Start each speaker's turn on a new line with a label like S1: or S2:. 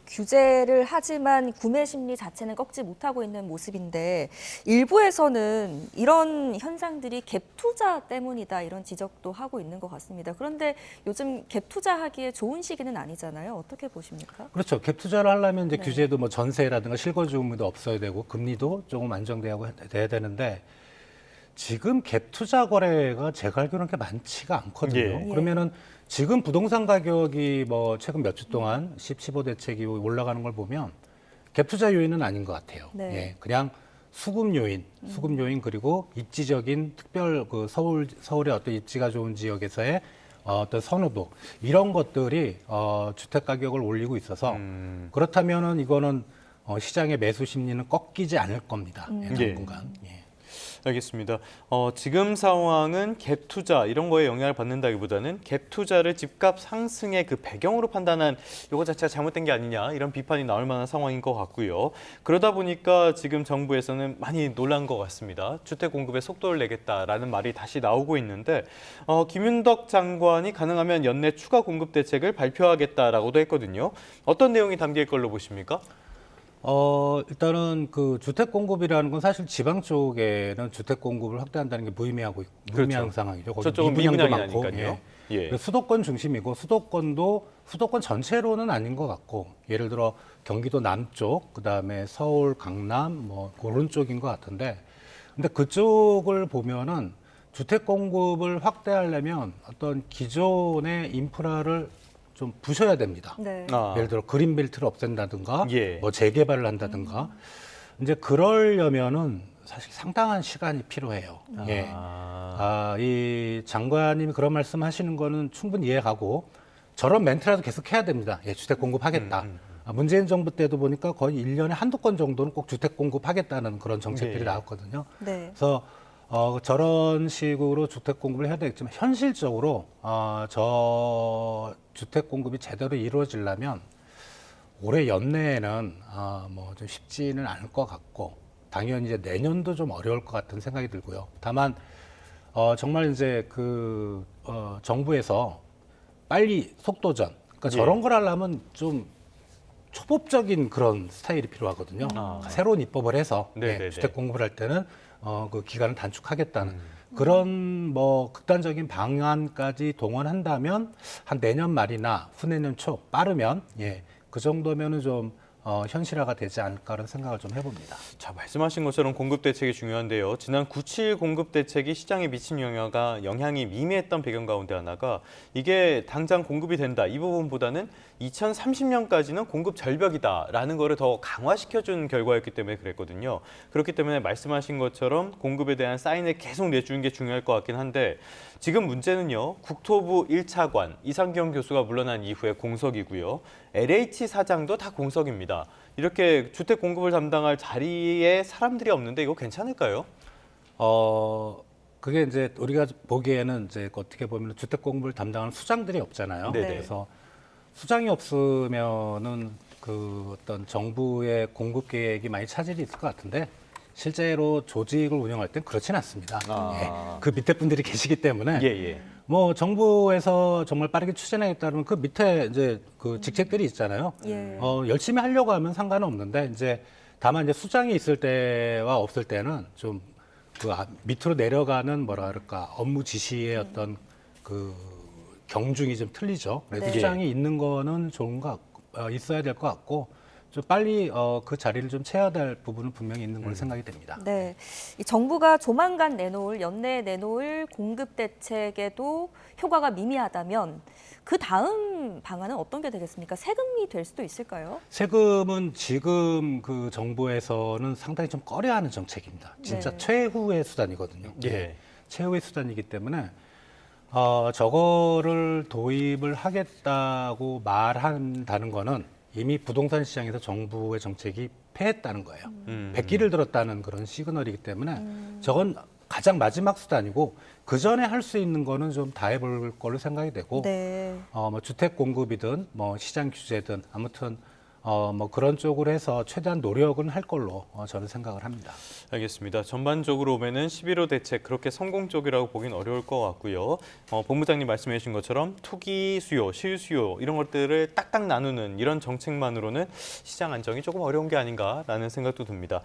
S1: 규제를 하지만 구매 심리 자체는 꺾지 못하고 있는 모습인데 일부에서는 이런 현상들이 갭 투자 때문이다 이런 지적도 하고 있는 것 같습니다. 그런데 요즘 갭 투자하기에 좋은 시기는 아니잖아요. 어떻게 보십니까?
S2: 그렇죠. 갭 투자를 하려면 이제
S1: 네.
S2: 규제도 뭐 전세라든가 실거주 의무도 없어야 되고 금리도 조금 안정되고 돼야 되는데 지금 갭 투자 거래가 제가 알기로는 그렇게 많지가 않거든요.
S3: 예.
S2: 그러면은 지금 부동산 가격이 뭐 최근 몇 주 동안 15대책이 올라가는 걸 보면 갭 투자 요인은 아닌 것 같아요.
S1: 네.
S2: 예, 그냥 수급 요인 그리고 입지적인 특별 그 서울의 어떤 입지가 좋은 지역에서의 어떤 선호도 이런 것들이 주택 가격을 올리고 있어서 그렇다면은 이거는 시장의 매수 심리는 꺾이지 않을 겁니다. 예, 당분간. 예.
S3: 알겠습니다. 지금 상황은 갭 투자 이런 거에 영향을 받는다기보다는 갭 투자를 집값 상승의 그 배경으로 판단한 이거 자체가 잘못된 게 아니냐 이런 비판이 나올 만한 상황인 것 같고요. 그러다 보니까 지금 정부에서는 많이 놀란 것 같습니다. 주택 공급에 속도를 내겠다라는 말이 다시 나오고 있는데 김윤덕 장관이 가능하면 연내 추가 공급 대책을 발표하겠다라고도 했거든요. 어떤 내용이 담길 걸로 보십니까?
S2: 일단은 그 주택 공급이라는 건 사실 지방 쪽에는 주택 공급을 확대한다는 게 무의미한
S3: 그렇죠.
S2: 상황이죠. 거기
S3: 저쪽은
S2: 미분양도
S3: 미분양이
S2: 많고.
S3: 아니니까요.
S2: 예.
S3: 예.
S2: 그래서 수도권 중심이고 수도권 전체로는 아닌 것 같고 예를 들어 경기도 남쪽, 그다음에 서울, 강남 뭐 그런 쪽인 것 같은데 근데 그쪽을 보면은 주택 공급을 확대하려면 어떤 기존의 인프라를 좀 부셔야 됩니다.
S1: 네.
S2: 예를 들어 그린벨트를 없앤다든가
S3: 예.
S2: 뭐 재개발을 한다든가 이제 그러려면은 사실 상당한 시간이 필요해요. 예. 이 장관님이 그런 말씀하시는 거는 충분히 이해하고 저런 멘트라도 계속 해야 됩니다. 예, 주택 공급하겠다. 문재인 정부 때도 보니까 거의 1년에 한두 건 정도는 꼭 주택 공급하겠다는 그런 정책들이
S3: 네.
S2: 나왔거든요.
S1: 네.
S2: 그래서 저런 식으로 주택 공급을 해야 되겠지만 현실적으로 저 주택 공급이 제대로 이루어지려면 올해 연내에는 뭐 좀 쉽지는 않을 것 같고 당연히 이제 내년도 좀 어려울 것 같은 생각이 들고요. 다만 정말 이제 그 정부에서 빨리 속도전, 그러니까
S3: 예.
S2: 저런 걸 하려면 좀 초법적인 그런 스타일이 필요하거든요. 새로운 입법을 해서
S3: 네네네.
S2: 주택 공급을 할 때는 그 기간을 단축하겠다는 그런 뭐 극단적인 방안까지 동원한다면 한 내년 말이나 후내년 초 빠르면 그 정도면은 좀 현실화가 되지 않을까라는 생각을 좀 해봅니다.
S3: 자, 말씀하신 것처럼 공급 대책이 중요한데요. 지난 9.7 공급 대책이 시장에 미친 영향이 미미했던 배경 가운데 하나가 이게 당장 공급이 된다 이 부분보다는 2030년까지는 공급 절벽이다라는 거를 더 강화시켜준 결과였기 때문에 그랬거든요. 그렇기 때문에 말씀하신 것처럼 공급에 대한 사인을 계속 내주는 게 중요할 것 같긴 한데 지금 문제는요. 국토부 1차관 이상경 교수가 물러난 이후에 공석이고요. LH 사장도 다 공석입니다. 이렇게 주택 공급을 담당할 자리에 사람들이 없는데 이거 괜찮을까요?
S2: 그게 이제 우리가 보기에는 이제 어떻게 보면 주택 공급을 담당하는 수장들이 없잖아요.
S3: 네네.
S2: 그래서 수장이 없으면은 그 어떤 정부의 공급 계획이 많이 차질이 있을 것 같은데 실제로 조직을 운영할 땐 그렇진 않습니다. 그 밑에 분들이 계시기 때문에
S3: 예.
S2: 뭐 정부에서 정말 빠르게 추진하겠다면 그 밑에 이제 그 직책들이 있잖아요.
S1: 예.
S2: 열심히 하려고 하면 상관은 없는데 이제 다만 이제 수장이 있을 때와 없을 때는 좀 그 밑으로 내려가는 뭐라 그럴까 업무 지시의 어떤 그 경중이 좀 틀리죠. 그래서
S1: 네.
S2: 수장이 있는 거는 좋은 것 같고 있어야 될 것 같고 좀 빨리 그 자리를 좀 채워야 될 부분은 분명히 있는 걸로 생각이 됩니다.
S1: 네, 이 정부가 조만간 연내에 내놓을 공급 대책에도 효과가 미미하다면 그 다음 방안은 어떤 게 되겠습니까? 세금이 될 수도 있을까요?
S2: 세금은 지금 그 정부에서는 상당히 좀 꺼려하는 정책입니다. 진짜
S1: 네.
S2: 최후의 수단이거든요.
S3: 예.
S2: 최후의 수단이기 때문에 저거를 도입을 하겠다고 말한다는 거는 이미 부동산 시장에서 정부의 정책이 패했다는 거예요. 백기를 들었다는 그런 시그널이기 때문에 저건 가장 마지막 수단이고 그 전에 할 수 있는 거는 좀 다 해볼 걸로 생각이 되고
S1: 네.
S2: 뭐 주택 공급이든 뭐 시장 규제든 아무튼 뭐 그런 쪽으로 해서 최대한 노력은 할 걸로 저는 생각을 합니다.
S3: 알겠습니다. 전반적으로 보면은 11호 대책 그렇게 성공적이라고 보긴 어려울 것 같고요. 본부장님 말씀해 주신 것처럼 투기 수요, 실수요 이런 것들을 딱딱 나누는 이런 정책만으로는 시장 안정이 조금 어려운 게 아닌가라는 생각도 듭니다.